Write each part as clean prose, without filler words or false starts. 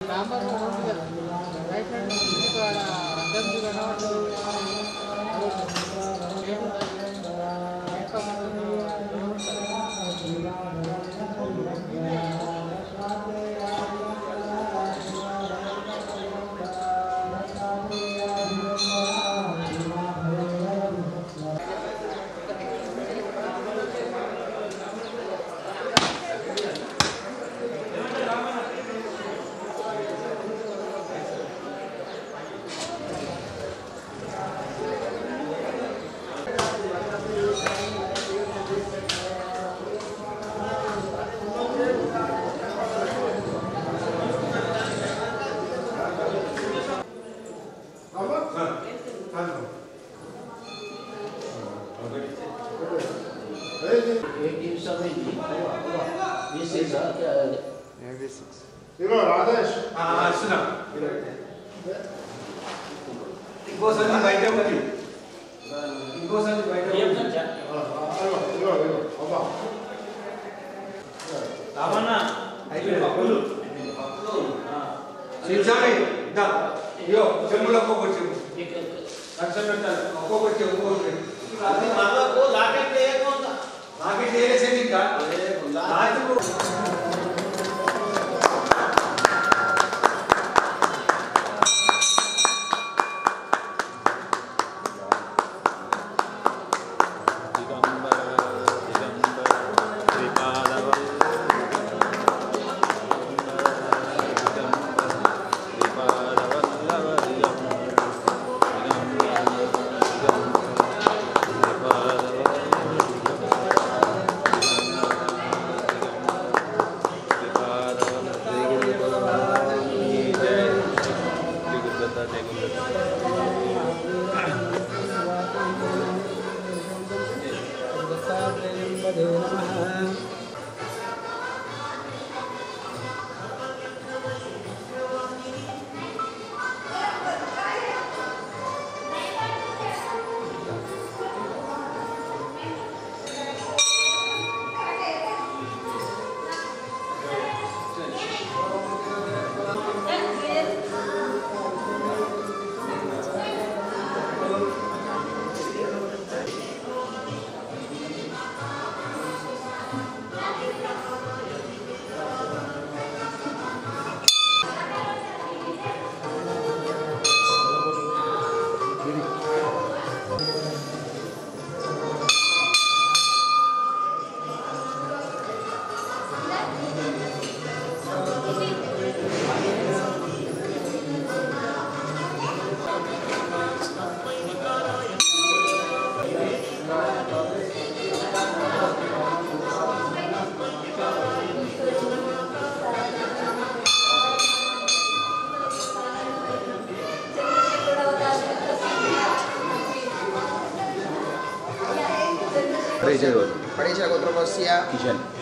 Number right hand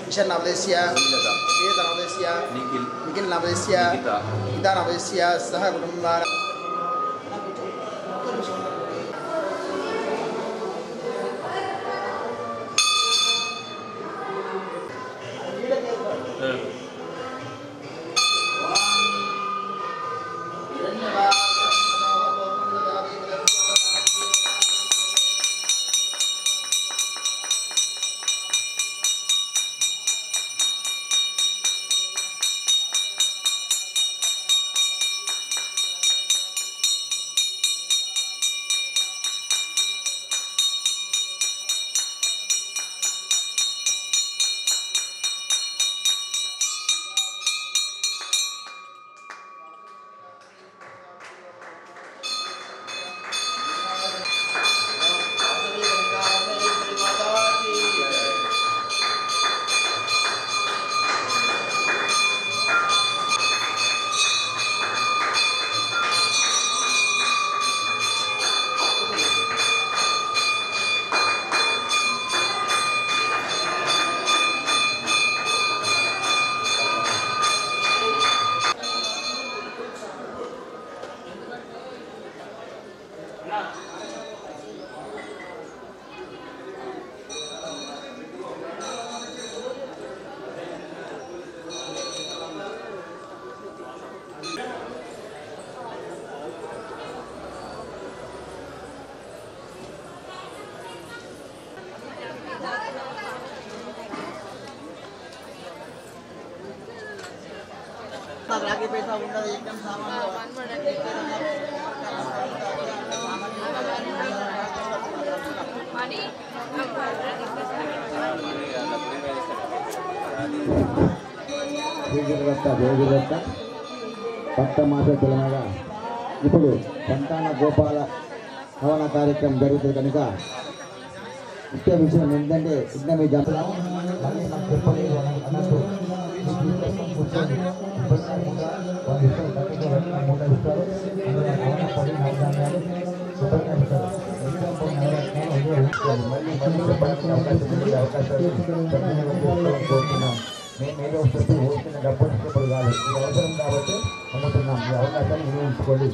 Kishan Navlesia, Veda Navlesia, Nikhil Navlesia, Ida Navlesia, Saha Kutumbara. రాగి पैसा ఉండదు एकदम सामान పట్టమాస తెలంగాణ ఇప్పుడు సంతాన గోపాల హవన కార్యక్రమం జరుగుతుంది కనుక ముఖ్య విషయం ఏంటంటే ఇంకా మీ జంపలా మేమేదో చెప్పి ఓటున్న డబ్బు ఇప్పుడు కాదు ఇది అవసరం కాబట్టి అమ్ముతున్నాం ఈ అవకాశాన్ని వినియోగించుకోండి.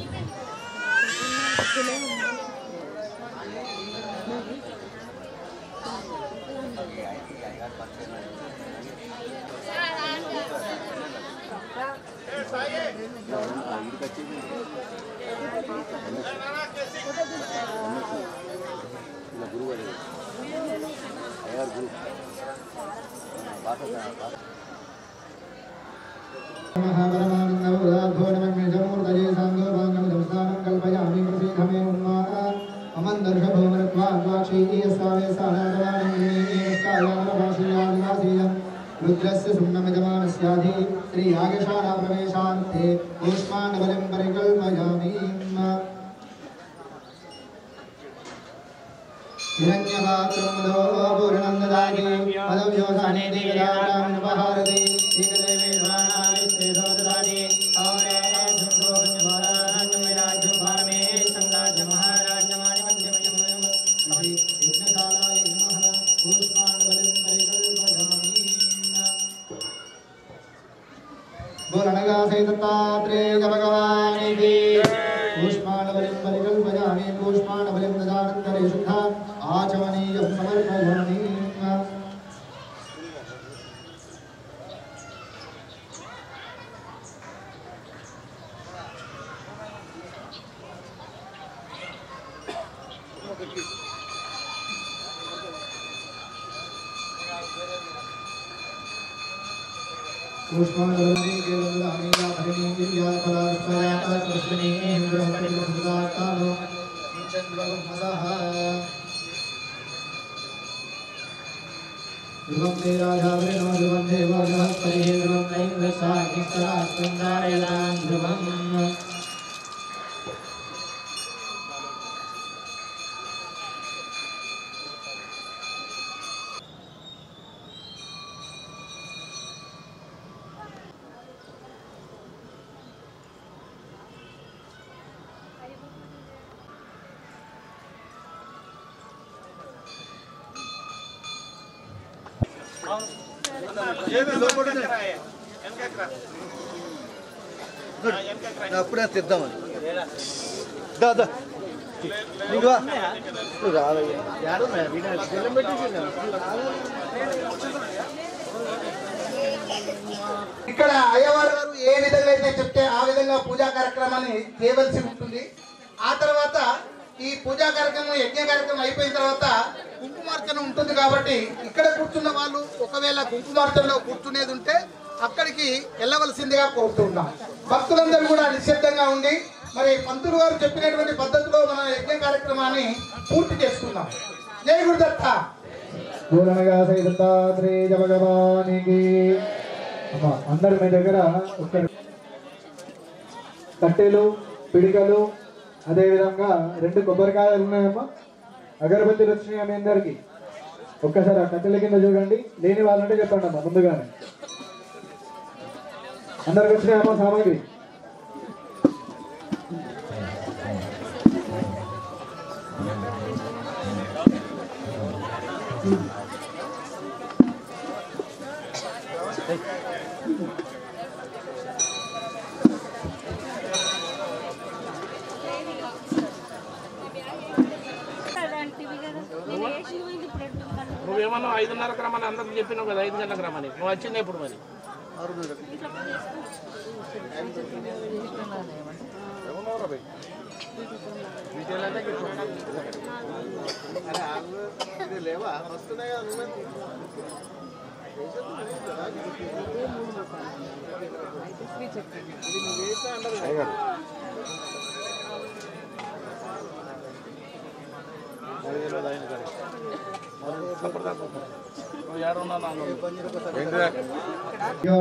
रुद्रस्य सुम्नमिदमानस्याधि श्री यागशाला प्रवेशार्थे ऊष्माण्डबलिं परिकल्पयामि हिरण्यपात्रमदो पूर्णं ददाति पदव्योधाने देवदानामनुपहारति एकदेवे ध्वानादिस्ते ददाति दत्तात्रेय भगवान की पुष्पाणबलिं परिकल्पयामि पुष्पाणबलिं ददानन्तरे शुद्धा आचमनीयं समर्पयामि पुष्पाणबलिं केवलदानीया भरिणीया फलास्पयाता कृष्णे ब्रह्मणिर्भुतात्तानो चन्द्रगुणमदः ध्रुवं ते राजावृणो ध्रुवं देवो बृहस्पतिः ध्रुवं नैन्द्रसाग्निस्तरास्कन्दारयतां ध्रुवम् అప్పుడే తెద్దామని దాదా ఇక్కడ అయ్యవారు గారు ఏ విధంగా అయితే చెప్తే ఆ విధంగా పూజా కార్యక్రమాన్ని చేయవలసి ఉంటుంది. ఆ తర్వాత ఈ పూజా కార్యక్రమం యజ్ఞ కార్యక్రమం అయిపోయిన తర్వాత కుంకుమార్చన ఉంటుంది కాబట్టి ఇక్కడ కూర్చున్న వాళ్ళు ఒకవేళ కుంకుమార్చనలో కూర్చునేది ఉంటే అక్కడికి వెళ్ళవలసిందిగా కోరుతున్నాం. భక్తులందరూ కూడా నిశ్శబ్దంగా ఉండి మరి పంతులు గారు చెప్పినటువంటి పద్ధతిలో మన యజ్ఞ కార్యక్రమాన్ని పూర్తి చేసుకుందాం. జై గురుదత్త. భగవానికి అందరి మీ దగ్గర కట్టెలు పిడికలు అదేవిధంగా 2 కొబ్బరికాయలు ఉన్నాయమ్మా. అగరబత్తిలు వచ్చినాయి మీ అందరికి. ఒక్కసారి ఆ కట్టెల కింద చూడండి. లేని వాళ్ళంటే చెప్పండి అమ్మా ముందుగానే. అందరికి వచ్చినాయమ్మా సామాగ్రి. నువ్వేమన్నా 5:30 రమ్మని అందరికి చెప్పినావు కదా, 5 గంటలకు రమ్మని. నువ్వు వచ్చింది ఎప్పుడు మరి? यो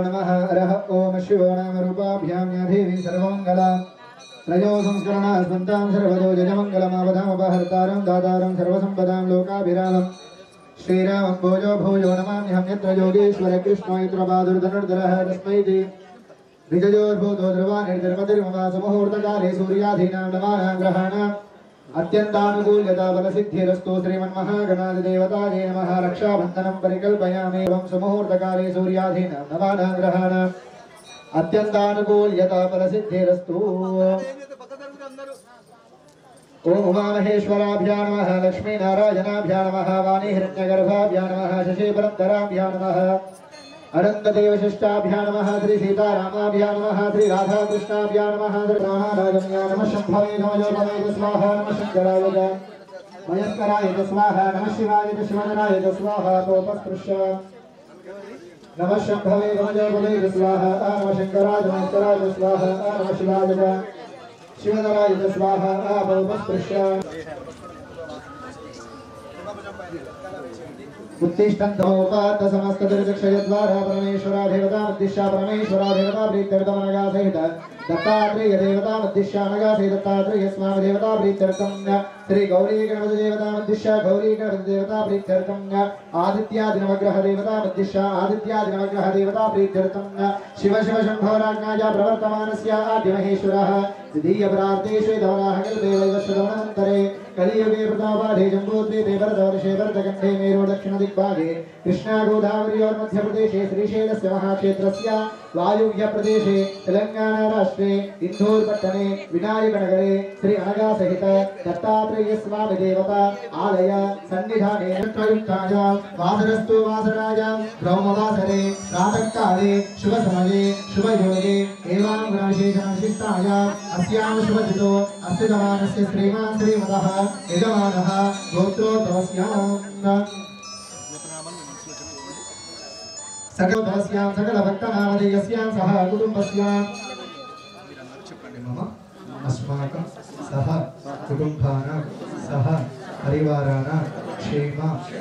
नमः हरः ओम शिवो नाम रूपाभ्यां या देवी सर्वमङ्गलां त्रयो संस्करणा स्पन्तां सर्वतो जयमङ्गलमावधामपहर्तारं दातारं सर्वसम्पदां लोकाभिरामं श्रीरामं भोजो भोजो नमाम्यहं यत्र योगेश्वर कृष्णो यत्र बहादुर्धनुर्धरः तस्मै ते द्विजयोर्भूतो ध्रुवानिर्धर्मतिर्मवासमुहूर्तकाले सूर्याधीनां नवानां ग्रहाणाम् अत्यंतानुकूल्यता बलसिद्धिरस्तु श्रीमन्महागणाधिदेवतायै नमः रक्षाबन्धनं परिकल्पयामि एवं सुमुहूर्तकाले सूर्याधीनां नवानां ग्रहाणाम् अत्यंतानुकूल्यता बलसिद्धिरस्तु ओम उमामहेश्वराभ्यां नमः लक्ष्मीनारायणाभ्यां नमः वाणीहिरण्यगर्भाभ्यां नमः शशिपरन्तराभ्यां नमः अनन्तदेवशिष्टाभ्यां नमः श्री सीतारामाभ्यां नमः श्री राधाकृष्णाभ्यां नमः श्री रामाराजम्यां नमः शम्भवे नमः स्वाहा नमः शङ्कराय मयस्कराय स्वाहा नमः शिवाय शिवधराय स्वाहा तोपस्पृश्य नमः शम्भवे नमः स्वाहा नमः शङ्कराय मयस्कराय स्वाहा नमः शिवाय शिवधराय स्वाहा तोपस्पृश्य उत्तिष्ठन्तोपात समस्त दुर्दक्षयद्वारा परमेश्वरा देवता मद्दिश्या परमेश्वरा देवता प्रीत्यर्थमनगा सहित दत्तात्रेय देवता मद्दिश्या नगा सहित दत्तात्रेय स्वामी देवता प्रीत्यर्थम श्री गौरी गणपति देवता मद्दिश्या गौरी गणपति देवता प्रीत्यर्थम आदित्यादि नवग्रह देवता मद्दिश्या आदित्यादि नवग्रह देवता प्रीत्यर्थम शिव शिव शंभो राज्ञाया प्रवर्तमानस्य आद्य महेश्वरः द्वितीय प्रार्थेषु धवराहकल्पे वैवस्वतमनन्तरे कलियुगे प्रतापाधे जम्बूद्वीपे भरतवर्षे भरतखण्डे मेरु दक्षिणदिग्भागे कृष्णा गोदावर्योर् मध्यप्रदेशे श्रीशैलस्य महाक्षेत्रस्य वायुव्यप्रदेशे तेलंगाना राष्ट्रे इंदूरपट्टणे विनायकनगरे श्री अनगा सहित दत्तात्रेय स्वामी देवता आलय सन्निधाने नक्षयुक्ताय वासरस्तु वासराय ब्रह्मवासरे प्रातःकाले शुभसमये शुभयोगे एवं गुणविशेषणविशिष्टाय अस्यां शुभजितो अस्य जवानस्य श्रीमान् श्रीमतः यजमानः गोत्रोद्भवस्यां सकलभवस्यां सकलभक्तनामधेयस्यां सह कुटुम्बस्यां अस्माकं सह कुटुम्बानां सह परिवाराणां क्षेम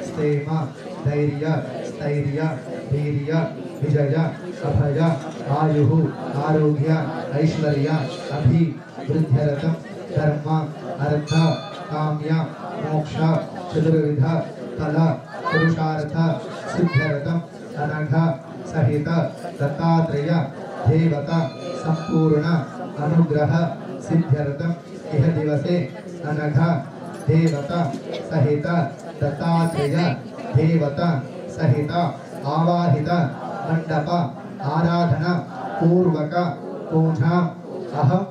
स्थैर्य धैर्य स्थैर्य वीर्य विजय अभय आयुः आरोग्य ऐश्वर्य अभिवृद्ध्यर्थं धर्म अर्थ काम्य मोक्ष चतुर्विध फल पुरुषार्थ सिद्ध्यर्थं अनघ सहित दत्तात्रेय देवता संपूर्ण अनुग्रह सिद्ध्यर्थं इह दिवसे अनघ देवता सहित दत्तात्रेय देवता सहित आवाहित मंडप आराधना पूर्वक पूजाम् अहं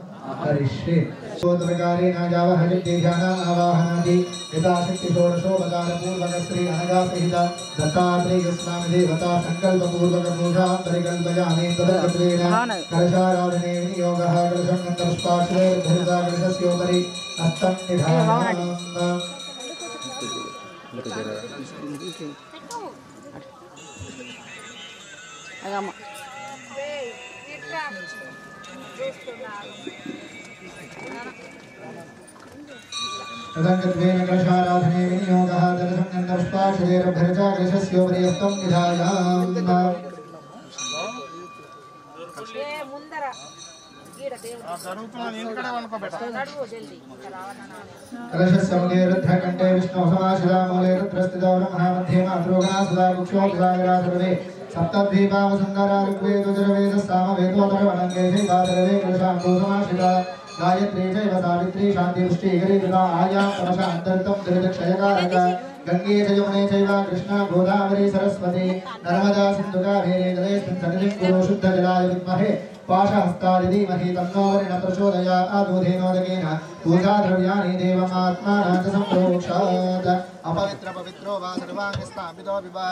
करिष्ये सोत्रकारेण जावहरिद्यानाम् आवाहनादि यथाशक्ति षोडशोपचारपूर्वक श्री अनगा सहित दत्तात्रेय स्वामी देवता संकल्पपूर्वक पूजा परिकल्पयामि तदर्थत्वेन कलशाराधने विनियोगः कलशं गन्धपुष्पाक्षरैर्धरिता कलशस्योपरि हस्तं निधायामि तदङ्गत्वेन कलशाराधने विनियोगः कलशं गन्धपुष्पाक्षरैर्धरिता कलशस्योपरि हस्तं निधायामि कलशस्य मूले रुद्रकण्ठे विष्णोः समाशिला मूले रुद्रस्थितो ब्रह्मा मध्ये मातृगणा सदा कुक्षोऽग्रागरा सर्वे सप्तद्वीपावसुन्दरा ऋग्वेदो सामवेदोऽथर्वणङ्गे शैवासर्वे कलशान्तो समाशिला गायत्री चैव सावित्री शान्ति पुष्टिकरी कृता आयां तमशान्तर्तं दुरितक्षयकारक गंगे च यमुने चैव कृष्णा गोदावरी सरस्वती नर्मदा सिन्धु कावेरी जलेऽस्मिन् सन्निधिं कुरु शुद्धजलाय विद्महे पाशहस्ताय धीमहि तन्नो वरुणः प्रचोदयात् दूधेनोदकेन पूजाद्रव्याणि देवमात्मानं च सम्प्रोक्षात् अपवित्र पवित्रो वा सर्वाङ्गस्ताम्बितो विवा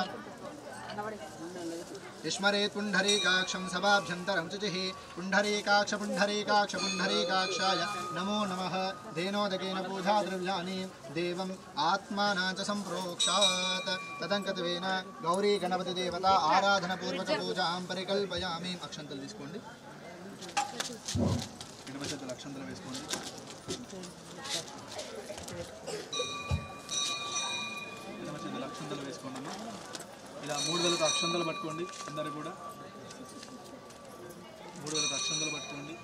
स्मरेत् पुण्डरीकाक्षं सभाभ्यन्तरं शुचिः पुण्डरीकाक्ष पुण्डरीकाक्ष पुण्डरीकाक्षाय नमो नमः धेनोदकेन पूजाद्रव्याणि देवम् आत्मानां च सम्प्रोक्षात् तदङ्कत्वेन गौरी गणपति देवता आराधनपूर्वक पूजां परिकल्पयामि अक्षन्तలు తీసుకోండి ఎడమచేతుల అక్షంతలు వేసుకోండి ఎడమచేతుల అక్షంతలు వేసుకోండి ఇలా మూడు వేలకు అక్షంతలు పట్టుకోండి అందరూ కూడా మూడు వేలకు అక్షంతలు పట్టుకోండి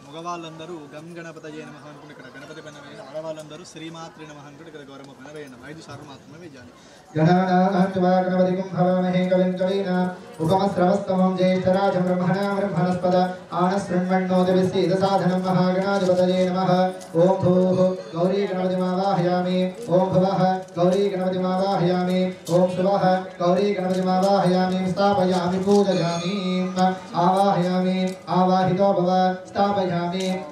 మగవాళ్ళందరూ గం గణపతయే నమః అనుకుంటే ఇక్కడ గణపతి పైన వేయండి ఆడవాళ్ళందరూ శ్రీమాత్రే నమః అనుకుంటే ఇక్కడ గౌరమ్మ పైన వేయండి 5 సార్లు మాత్రమే వేయాలి గణపతిం భవామహే కవిం కవీనాం ఉపమస్రవస్తమం జ్యేష్ఠరాజం బ్రహ్మణాం బ్రహ్మణస్పద ఆనశృణ్వన్నోదవిశ్చేద సాధనం మహాగణాధిపతయే నమః ఓం భూః గౌరీ గణపతిమావాహయామి ఓం భువః గౌరీ గణపతిమావాహయామి ఓం శుభః గౌరీ గణపతిమావాహయామి స్థాపయామి పూజయామి ఆవాహయామి ఆవాహితో భవ స్థాపయామి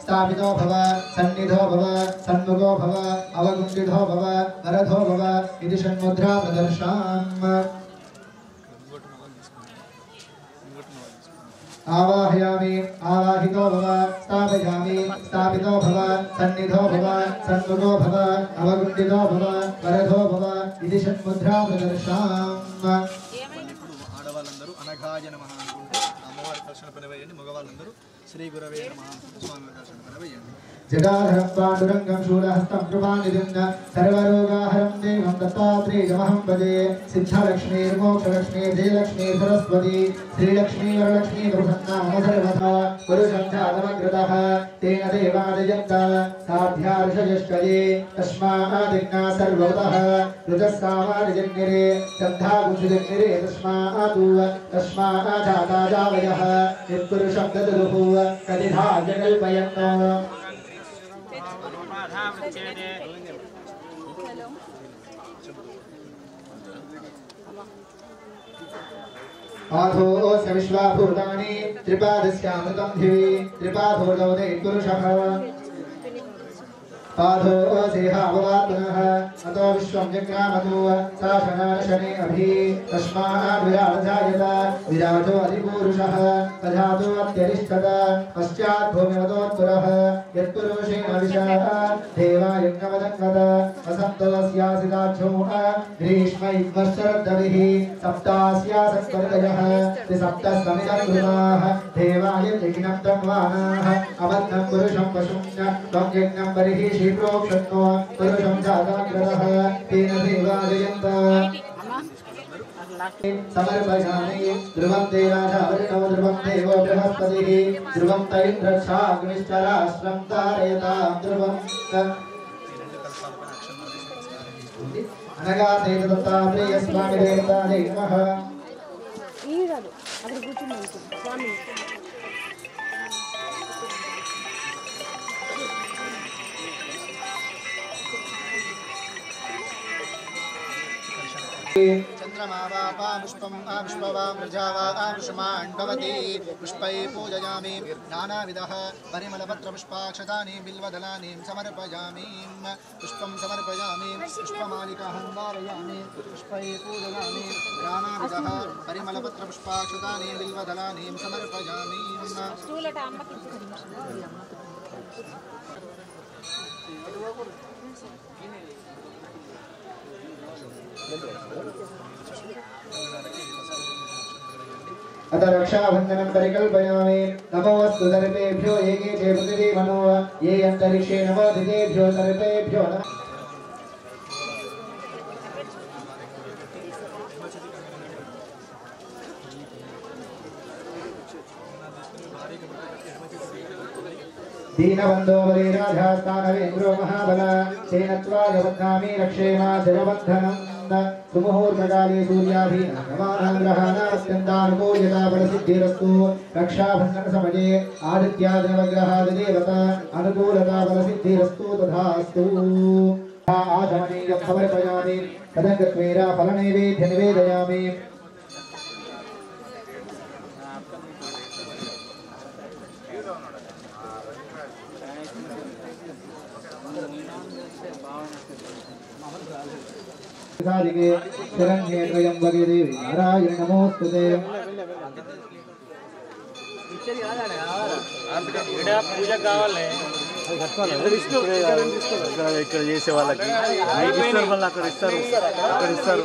స్థాపితో భవ సన్నిధో భవ సన్ముఖో భవ అవగుంఠితో భవ వరధో భవ ఇది షణ్ముద్రా ప్రదర్శాం ఆవాహయామి ఆవాహితో భవ స్థాపయామి స్థాపితో భవ సన్నిధో భవ సన్ముఖో భవ అవగుంఠితో భవ వరధో భవ ఇది షణ్ముద్రా ప్రదర్శాం ఆడవాళ్ళందరూ అనఘాయ నమః అనుకుంటే అమ్మవారి దర్శన పైన వేయండి మగవాళ్ళందరూ శ్రీ గురవే నమః స్వామి దర్శన పైన వేయండి జటాధరం పాండురంగం శూలహస్తం కృపానిధిం సర్వరోగాహరం దేవం దత్తాత్రేయమహం భజే సిద్ధలక్ష్మీర్మోక్షలక్ష్మీ జయలక్ష్మీ సరస్వతి శ్రీలక్ష్మీ వరలక్ష్మీ ప్రసన్నా మమ సర్వదా పురుషం చాదమగ్రతః తేన దేవాదయంత సాధ్యార్షయష్కయే తస్మాదిజ్ఞా సర్వతః రుజస్సామాదిజన్నిరే సంధాగుజన్నిరే తస్మాదాదావయః నిర్పురుషం దదుః కదిధాయ కల్పయంతో आधोस्य विश्वाभूतानि त्रिपादस्यामृतं धिवि त्रिपादोदौदे पुरुषः पादोऽसेहाववात्मनः अतो विश्वं जग्रामतो सा शनाशने अभि तस्माद्विराजजायत विराजो अधिपूरुषः तथातो अत्यरिष्ठत पश्चात् भूमिवतोत्तरः यत्पुरुषेण विशः देवायज्ञवदन्वत वसन्तोऽस्यासिताक्षो ग्रीष्म इद्मश्चरद्दविः सप्तास्यासत्परितयः त्रिसप्तस्समिदङ्कृताः देवाय यज्ञं तन्वानाः अबद्धं पुरुषं पशुं त्वं यज्ञं बर्हिषि प्रोक्षन्नो पुरुषं जाताग्रतः तेन देवादयन्त समर्पयामि ध्रुवं देवाचावरिणो ध्रुवं देवो बृहस्पतिः ध्रुवं तैन्द्रक्षाग्निश्चराश्रं तारयतां ध्रुवं అనగాసేన దత్తాత్రేయ స్వామి దేవతాయే నమః ఈరాదు అక్కడ కూర్చున్నాం స్వామి चंद्रमा पुष्पम पुष्पवा मृजावा पुष्माण्डवती पुष्पै पूजयामि नानाविधः परिमलपत्र पुष्पाक्षतानि बिल्वदलानि समर्पयामि पुष्पं समर्पयामि पुष्पमालिकां धारयामि पुष्पै पूजयामि नानाविधः परिमलपत्र पुष्पाक्षतानि बिल्वदलानि समर्पयामि अत रक्षाबंधनं परिकल्पयामि नमोऽस्तु सर्वेभ्यो एके च पृथिवी मनो ये अन्तरिक्षे नमो दितेभ्यो सर्वेभ्यो नमः दीनबन्धो बलिराजास्तानवेन्द्रो महाबला तेन त्वाय बध्नामि रक्षेमा शिरबन्धनं सुमुहूर्तकाले सूर्याधीनागमानाग्रहाणात्यन्तानुकूल्यता फलसिद्धिरस्तु रक्षाबन्धन समये आदित्यादिनवग्रहादिदेवता अनुकूलता फलसिद्धिरस्तु तथास्तु आचमनीयं समर्पयामि तदङ्गत्वेन फलनैवेद्य निवेदयामि शरण्ये त्र्यम्बके देवी नारायण नमोस्तुते పూజ కావాలి ఇక్కడ చేసే వాళ్ళకి ఇస్తారు, మళ్ళీ అక్కడ ఇస్తారు, అక్కడ ఇస్తారు.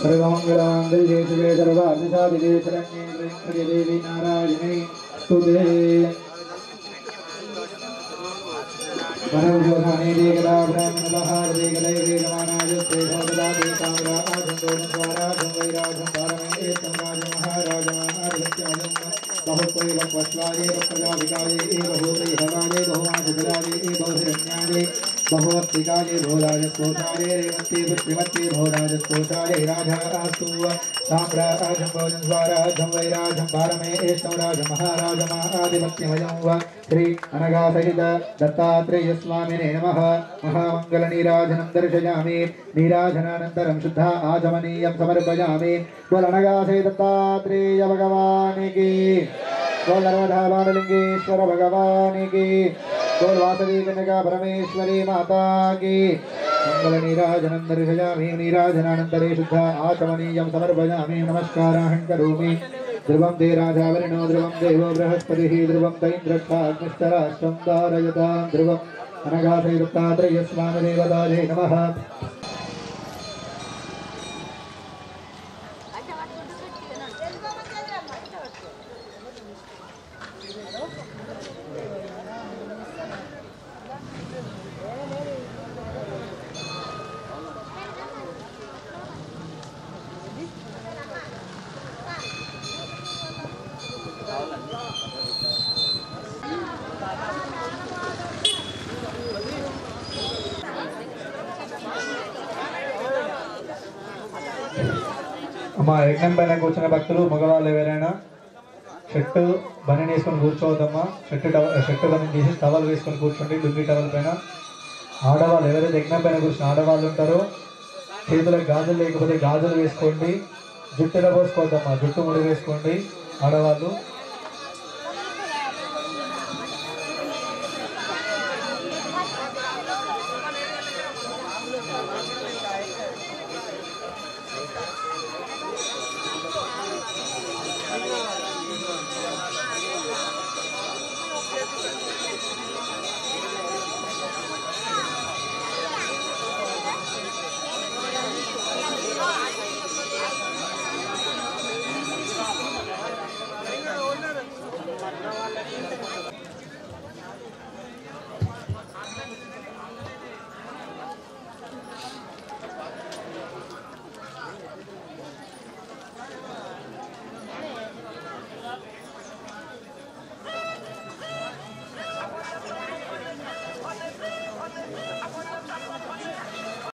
सर्वमंगलमांगल्ये शिवे सर्वार्थसाधिके शरण्ये त्र्यम्बके देवी नारायणे स्तुते वनौषधानि देगदा ब्रह्मणबहारे गदैरे रमानायस्ते भवदा देकाम्रा आजन्दोनद्वाराजं वैराजं पारमे एतं राजमहाराजमादित्यमजं बहुत्वैव पश्वाये प्रजाभिकाये बहुते हवाये बहुमाशुराये बहुहिरण्याये बहुवस्तिकाये भोराजस्पोषाये रेवन्ते पुष्टिमत्ते भोराजस्पोषाये राजास्तु साम्राजं भोजं स्वाराजं वैराजं पारमे एतं राजमहाराजमादित्यमजं श्री अनघासहित दत्तात्रेय स्वामिने नमः। महामंगलनीराजनं दर्शयामि, नीराजनानन्तरं शुद्धा आचमनीयं समर्पयामि। बोल अनघासहित दत्तात्रेय भगवान् की, बोल नर्मदा बाणलिंगेश्वर भगवान् की, बोल वासवी कन्यका परमेश्वरी माता की। मंगलनीराजनं दर्शयामि, नीराजनानन्तरे शुद्धा आचमनीयं समर्पयामि। नमस्कारान् करोमि। ध्रुवं ते राजावरिणो ध्रुवं देवो बृहस्पतिः ध्रुवं तैन्द्रक्षाग्निश्चराष्ट्रं धारयतां ध्रुवम् अनघासहित दत्तात्रेय स्वामी देवताये नमः। అమ్మా యజ్ఞం పైన కూర్చున్న భక్తులు మగవాళ్ళు ఎవరైనా షర్టు బనీన్ వేసుకొని కూర్చోవద్దమ్మా. షర్టు బనీన్ తీసి టవల్ వేసుకొని కూర్చోండి, లుంగి టవల్ పైన. ఆడవాళ్ళు ఎవరైతే యజ్ఞం పైన కూర్చున్న ఆడవాళ్ళు ఉంటారో చేతులకు గాజులు లేకపోతే గాజులు వేసుకోండి. జుట్టులో పోసుకోవద్దమ్మా, జుట్టు ముడి వేసుకోండి ఆడవాళ్ళు.